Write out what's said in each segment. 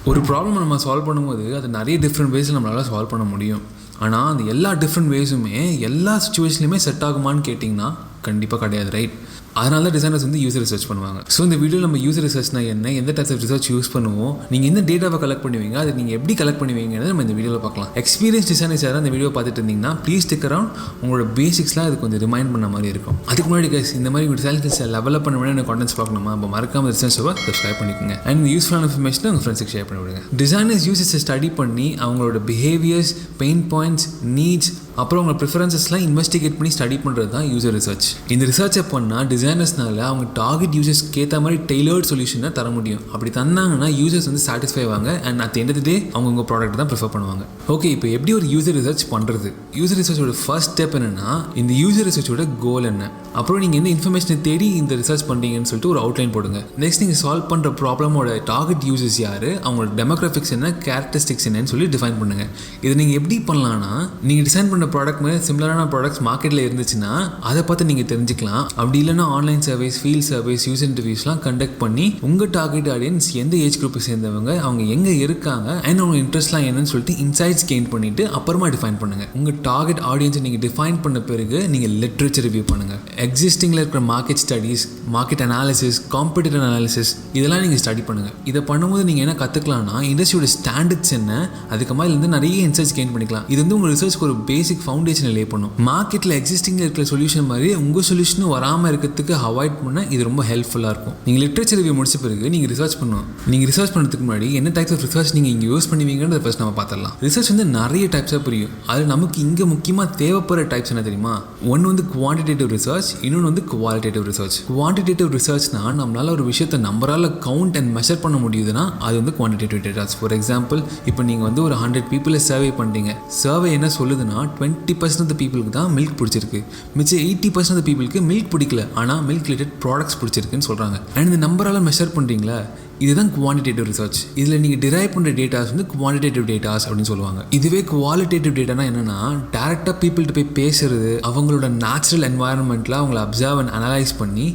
ஒரு ப்ராப்ளம் நம்ம சால்வ் பண்ணும்போது அது நிறைய டிஃப்ரெண்ட் வேஸில் நம்மளால் சால்வ் பண்ண முடியும். ஆனால் அந்த எல்லா டிஃப்ரெண்ட் வேஸுமே எல்லா சுச்சுவேஷன்லையுமே செட் ஆகுமான்னு கேட்டிங்கன்னா கண்டிப்பாக கிடையாது, ரைட்? அதனால தான் டிசைனர்ஸ் வந்து யூசர் ரிசர்ச் பண்ணுவாங்க. ஸோ இந்த வீடியோ நம்ம யூசர் ரிசர்ச்னா என்ன, எந்த டைப்ஸ் ஆஃப் ரிசர்ச் யூஸ் பண்ணுவோம், நீங்கள் எந்த டேட்டாவை கலெக்ட் பண்ணுவீங்க, அதை நீங்கள் எப்படி கலெக்ட் பண்ணுவீங்கன்னு நம்ம இந்த வீடியோவில் பார்க்கலாம். எக்ஸ்பீரியன்ஸ் டிசைனர்ஸ் யாராவது இந்த வீடியோ பார்த்துட்டு இருந்தீங்கன்னா ப்ளீஸ் ஸ்டிக் அரவுண்ட். உங்களோட பேசிக்ஸ்லாம் அது கொஞ்சம் ரிமைண்ட் பண்ண மாதிரி இருக்கும். அதுக்கு முன்னாடி கைஸ் இந்த மாதிரி உங்கள் டிசைன்ஸ் லெவலப் பண்ண வேண்டிய கான்டென்ட்ஸ் பார்க்கணுமா, அப்போ மறக்காம ரிசர்ச்சை சப்ஸ்கிரைப் பண்ணிக்கோங்க. அண்ட் இந்த யூஸ்ஃபுல்லான இன்ஃபர்மேஷனை உங்கள் ஃப்ரெண்ட்ஸுக்கு ஷேர் பண்ணி விடுங்க. டிசைனர்ஸ் யூசர்ஸை ஸ்டடி பண்ணி அவங்களோட பிஹேவியர்ஸ், பெயின் பாயிண்ட்ஸ், நீட்ஸ், அப்புறம் உங்கள் ப்ரிஃபரன்சஸ்லாம் இன்வெஸ்டிகேட் பண்ணி ஸ்டடி பண்ணுறது தான் யூசர் ரிசர்ச். இந்த ரிசர்ச்சை பண்ணால் டிசைனர்ஸ்னால அவங்க டார்கெட் யூசர்ஸ்க்கு ஏற்ற மாதிரி டெய்லர்ட் சொல்யூஷனை தர முடியும். அப்படி தந்தாங்கன்னா யூசர்ஸ் வந்து சாட்டிஸ்ஃபை ஆவாங்க and at end of the day அவங்க உங்கள் ப்ராடக்ட் தான் ப்ரிஃபர் பண்ணுவாங்க. ஓகே, இப்போ எப்படி ஒரு யூசர் ரிசர்ச் பண்ணுறது? யூசர் ரிசர்ச்சோட ஃபர்ஸ்ட் ஸ்டெப் என்னென்னா இந்த யூசர் ரிசர்ச்சோட கோல் என்ன, அப்புறம் நீங்கள் எந்த இன்ஃபர்மேஷனை தேடி இந்த ரிசர்ச் பண்ணுறீங்கன்னு சொல்லிட்டு ஒரு அவுட்லைன் போடுங்க. நெக்ஸ்ட் நீங்கள் சால்வ் பண்ணுற ப்ராப்ளமோட டார்கெட் யூசர்ஸ் யார், அவங்களோட டெமோகிராஃபிக்ஸ் என்ன, கேரக்டரிஸ்டிக்ஸ் என்னன்னு சொல்லி டிஃபைன் பண்ணுங்கள். இதை நீங்கள் எப்படி பண்ணலான்னா, நீங்கள் டிசைன் பண்ண ப்ராடக்ட் மாதிரி சிமிலரான ப்ராடக்ட்ஸ் மார்க்கெட்டில் இருந்துச்சுன்னா அதை பார்த்து நீங்கள் தெரிஞ்சுக்கலாம். அப்படி இல்லைன்னா online service, field service, user இன்டர்வியூஸ்லாம் கண்டக்ட் பண்ணி உங்கள் டார்கெட் ஆடியன்ஸ் எந்த ஏஜ் குரூப்பை சேர்ந்தவங்க, அவங்க எங்கே இருக்காங்க அண்ட் அவங்க இன்ட்ரெஸ்ட்லாம் என்னன்னு சொல்லிட்டு இன்சைட்ஸ் கெயின் பண்ணிவிட்டு அப்புறமா டிஃபைன் பண்ணுங்கள். உங்கள் டார்கெட் ஆடியன்ஸை நீங்கள் டிஃபைன் பண்ண பிறகு நீங்கள் லிட்ரேச்சர் ரிவ்யூ பண்ணுங்கள். எக்ஸிஸ்டிங்கில் இருக்கிற market studies, market analysis, competitive analysis இதெல்லாம் நீங்கள் ஸ்டடி பண்ணுங்கள். இதை பண்ணும்போது நீங்கள் என்ன கற்றுக்கலாம்னா இண்டஸ்ட்ரியோட ஸ்டாண்டர்ட்ஸ் என்ன, அதுக்கு மாதிரி இருந்து நிறைய இன்சைட்ஸ் கெயின் பண்ணிக்கலாம். இது வந்து உங்கள் ரிசர்ச்க்கு ஒரு பேசிக் ஃபவுண்டேஷன் லே பண்ணும். மார்க்கெட்டில் எக்ஸிஸ்டிங்கில் இருக்கிற சொல்யூஷன் மாதிரி உங்கள் சொல்யூஷனும் வராமல் இருக்கிறதுக்கு அவாய்ட் பண்ண இது ரொம்ப ஹெல்ப்ஃபுல்லாக இருக்கும். நீங்கள் லிட்ரேச்சர் ரிவ்யூ முடிச்ச பிறகு நீங்கள் ரிசர்ச் பண்ணணும். நீங்கள் ரிசர்ச் பண்ணுறதுக்கு முன்னாடி என்ன டைப்ஸ் ஆஃப் ரிசர்ச் நீங்கள் இங்கே யூஸ் பண்ணுவீங்கன்றத ஃபர்ஸ்ட் நம்ம பார்த்துடலாம். ரிசர்ச் வந்து நிறைய டைப்ஸாக புரியும். அது நமக்கு இங்கே முக்கியமாக தேவைப்படுற டைப்ஸ் என்ன தெரியுமா? ஒன்று வந்து குவான்டிடேட்டிவ் ரிசர்ச், இன்னொன்று வந்து குவாலிட்டேட்டிவ் ரிசர்ச். குவான்டிடேட்டிவ் ரிசர்ச்னா நம்மளால் ஒரு விஷயத்தை நம்பரால் கவுண்ட் அண்ட் மெஷர் பண்ண முடியுதுன்னா அது வந்து குவான்டிடேட்டிவ் டேட்டாஸ். ஃபார் எக்ஸாம்பிள், இப்போ நீங்கள் வந்து ஒரு 100 பீப்புளை சர்வே பண்ணுறீங்க. சர்வே என்ன சொல்லுதுன்னா 20% ஆஃப் த பீப்புளுக்கு தான் மில்க் பிடிச்சிருக்கு, மிச்சம் 80% ஆஃப் த பீப்புளுக்கு மில்க் பிடிக்கல, ஆனால் மில்க் ரிலேட்டட் ப்ராடக்ட்ஸ் பிடிச்சிருக்குன்னு சொல்கிறாங்க. அண்ட் இந்த நம்பரால் மெஷர் பண்ணுறீங்களா, இதுதான் குவான்டிடேட்டிவ் ரிசர்ச். இதில் நீங்கள் டிரைவ் பண்ணுற டேட்டாஸ் வந்து குவான்டிடேட்டிவ் டேட்டாஸ் அப்படின்னு சொல்லுவாங்க. இதுவே குவாலிட்டேட்டிவ் டேட்டானா என்னென்னா டேரெக்டாக பீப்புள்கிட்ட போய் பேசுறது, அவங்களோட நேச்சுரல் என்வாயன்மெண்ட்டில் அவங்கள அப்சர்வ் அண்ட் அனலைஸ் பண்ணி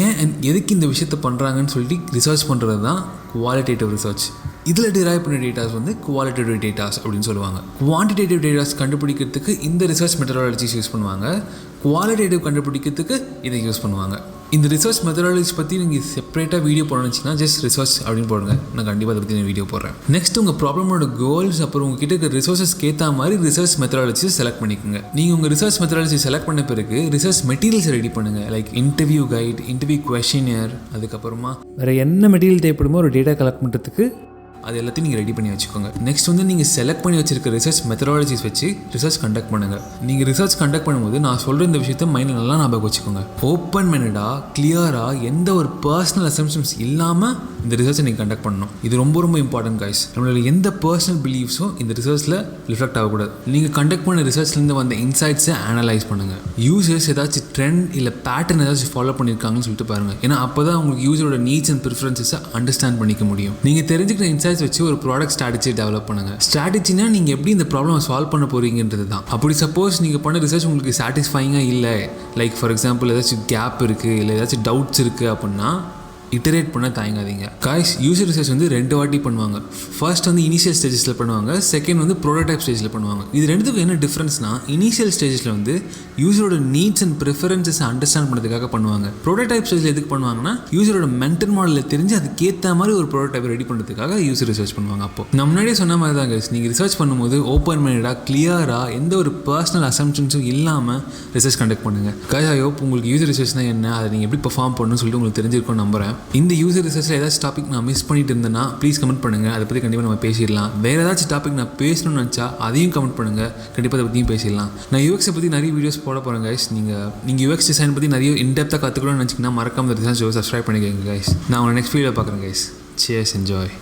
ஏன் அண்ட் எதுக்கு இந்த விஷயத்தை பண்ணுறாங்கன்னு சொல்லிட்டு ரிசர்ச் பண்ணுறது தான் குவாலிட்டேட்டிவ் ரிசர்ச். இதில் டிரைவ் பண்ண டேட்டாஸ் வந்து குவாலிட்டேட்டிவ் டேட்டாஸ் அப்படின்னு சொல்லுவாங்க. குவான்டிடேட்டிவ் டேட்டாஸ் கண்டுபிடிக்கிறதுக்கு இந்த ரிசர்ச் மெத்தடாலஜிஸ் யூஸ் பண்ணுவாங்க. குவாலிட்டேட்டிவ் கண்டுபிடிக்கிறதுக்கு இதை யூஸ் பண்ணுவாங்க. இந்த ரிசர்ச் மெத்தடாலஜிஸ் பற்றி நீங்கள் செப்பரேட்டாக வீடியோ போடணுச்சுன்னா ஜஸ்ட் ரிசர்ச் அப்படின்னு போடுங்க. நான் கண்டிப்பாக அதை பற்றி நான் வீடியோ போடுறேன். நெக்ஸ்ட் உங்கள் ப்ராப்ளமோட கோல்ஸ், அப்புறம் உங்ககிட்ட இருக்கிற ரிசோர்ஸஸ்க்கு ஏற்ற மாதிரி ரிசர்ச் மெத்தடாலஜிஸ் செலக்ட் பண்ணிக்கோங்க. நீங்கள் உங்கள் ரிசர்ச் மெத்தடாலஜி செலக்ட் பண்ண பிறகு ரிசர்ச் மெட்டீரியல்ஸ் ரெடி பண்ணுங்கள். லைக் இன்டர்வியூ கைட், இன்டர்வியூ கொஷினியர், அதுக்கப்புறமா வேறு என்ன மெட்டீரியல் தேவைப்படுமோ ஒரு டேட்டா கலெக்ட் பண்ணுறதுக்கு அது எல்லாத்தையும் நீங்கள் ரெடி பண்ணி வச்சுக்கோங்க. நெக்ஸ்ட் வந்து நீங்கள் செலக்ட் பண்ணி வச்சிருக்க ரிசர்ச் மெத்தடாலஜிஸ் வச்சு ரிசர்ச் கண்டக்ட் பண்ணுங்கள். நீங்கள் ரிசர்ச் கண்டக்ட் பண்ணும்போது நான் சொல்கிற இந்த விஷயத்தை மைண்டில் நல்லா ஞாபகம் வச்சுக்கோங்க. ஓப்பன் மைண்டடாக, கிளியராக, எந்த ஒரு பர்சனல் அசம்ஷன்ஸ் இல்லாமல் இந்த ரிசர்ச்சை நீங்கள் கண்டக்ட் பண்ணணும். இது ரொம்ப ரொம்ப இம்பார்ட்டன்ட் கைஸ். நம்மளோட எந்த பர்சனல் பிலீஃப்ஸும் இந்த ரிசர்ச்சில் ரிஃப்ளெக்ட் ஆகக்கூடாது. நீங்கள் கண்டக்ட் பண்ண ரிசர்ச்லேருந்து வந்த இன்சைட்ஸை அனலைஸ் பண்ணுங்கள். யூசர்ஸ் ஏதாச்சும் ட்ரெண்ட் இல்லை பேட்டர்ன் ஏதாச்சும் ஃபாலோ பண்ணியிருக்காங்கன்னு சொல்லிட்டு பாருங்கள். ஏன்னா அப்போ தான் உங்களுக்கு யூசரோட நீட்ஸ் அண்ட் ப்ரிஃபரன்ஸஸை அண்டர்ஸ்டாண்ட் பண்ணிக்க முடியும். நீங்கள் தெரிஞ்சுக்கிற இன்சைட்ஸ் வச்சு ஒரு ப்ராடக்ட் ஸ்ட்ராட்டஜி டெவலப் பண்ணுங்க. ஸ்ட்ராட்டஜினா நீங்கள் எப்படி இந்த ப்ராப்ளம் சால்வ் பண்ண போறீங்கன்றது தான். அப்படி சப்போஸ் நீங்கள் பண்ண ரிசர்ச் உங்களுக்கு சாட்டிஸ்ஃபைங்காக இல்லை, லைக் ஃபார் எக்ஸாம்பிள் ஏதாச்சும் கேப் இருக்குது இல்லை ஏதாச்சும் டவுட்ஸ் இருக்குது அப்படின்னா இட்டரேட் பண்ண தயங்காதீங்க. காய்ஸ், யூசர் ரிசர்ச் வந்து 2 வாட்டி பண்ணுவாங்க. ஃபர்ஸ்ட் வந்து இனிஷியல் ஸ்டேஜஸில் பண்ணுவாங்க, செகண்ட் வந்து ப்ரோட்டோடைப் ஸ்டேஜில் பண்ணுவாங்க. இது ரெண்டுத்துக்கும் என்ன டிஃப்ரென்ஸ்னா, இனிஷியல் ஸ்டேஜஸில் வந்து யூசரோட நீட்ஸ் அண்ட் ப்ரிஃபரன்ஸஸ் அண்டர்ஸ்டாண்ட் பண்ணுறதுக்காக பண்ணுவாங்க. ப்ரோட்டோடைப் ஸ்டேஜில் எதுக்கு பண்ணுவாங்கன்னா யூசரோட மென்டல் மாடலில் தெரிஞ்சு அதுக்கேற்ற மாதிரி ஒரு ப்ரோட்டோடைப் ரெடி பண்ணுறதுக்காக யூசர் ரிசர்ச் பண்ணுவாங்க. அப்போ நான் முன்னாடியே சொன்ன மாதிரி தான் கைஸ், நீங்கள் ரிசர்ச் பண்ணும்போது ஓப்பன் மைண்டடாக, கிளியராக, எந்த ஒரு பர்சனல் அசம்ஷன்ஸும் இல்லாமல் ரிசர்ச் கண்டக்ட் பண்ணுங்கள். கைஸ், ஐ ஹோப் உங்களுக்கு யூசர் ரிசர்ச்னா என்ன, அதை நீங்கள் எப்படி பெர்ஃபார்ம் பண்ணணும்னு சொல்லிட்டு உங்களுக்கு தெரிஞ்சிருக்கும்னு நம்புறேன். இந்த யூசர் ரிசர்ச்சில் ஏதாச்சும் டாபிக் நான் மிஸ் பண்ணிட்டு இருந்தேன்னா ப்ளீஸ் கமெண்ட் பண்ணுங்கள். அதை பற்றி கண்டிப்பாக நம்ம பேசிடலாம். வேறு ஏதாச்சும் டாபிக் நான் பேசணும்னு நினச்சா அதையும் கமெண்ட் பண்ணுங்கள். கண்டிப்பாக அதை பற்றியும் பேசிடலாம். நான் யூஎக்ஸை பற்றி நிறைய வீடியோஸ் போட போகிறேன் கைஸ். நீங்கள் யூஎக்ஸ் டிசைன் பற்றி நிறைய இன்டெப்த்தாக கற்றுக்கணும்னு நினச்சிங்கன்னா மறக்காம இந்த டிசைன் ஷோ சப்ஸ்கிரைப் பண்ணிக்கோங்க கைஸ். நான் உங்களை நெக்ஸ்ட் வீடியோ பார்க்குறேன் கைஸ். Cheers, enjoy.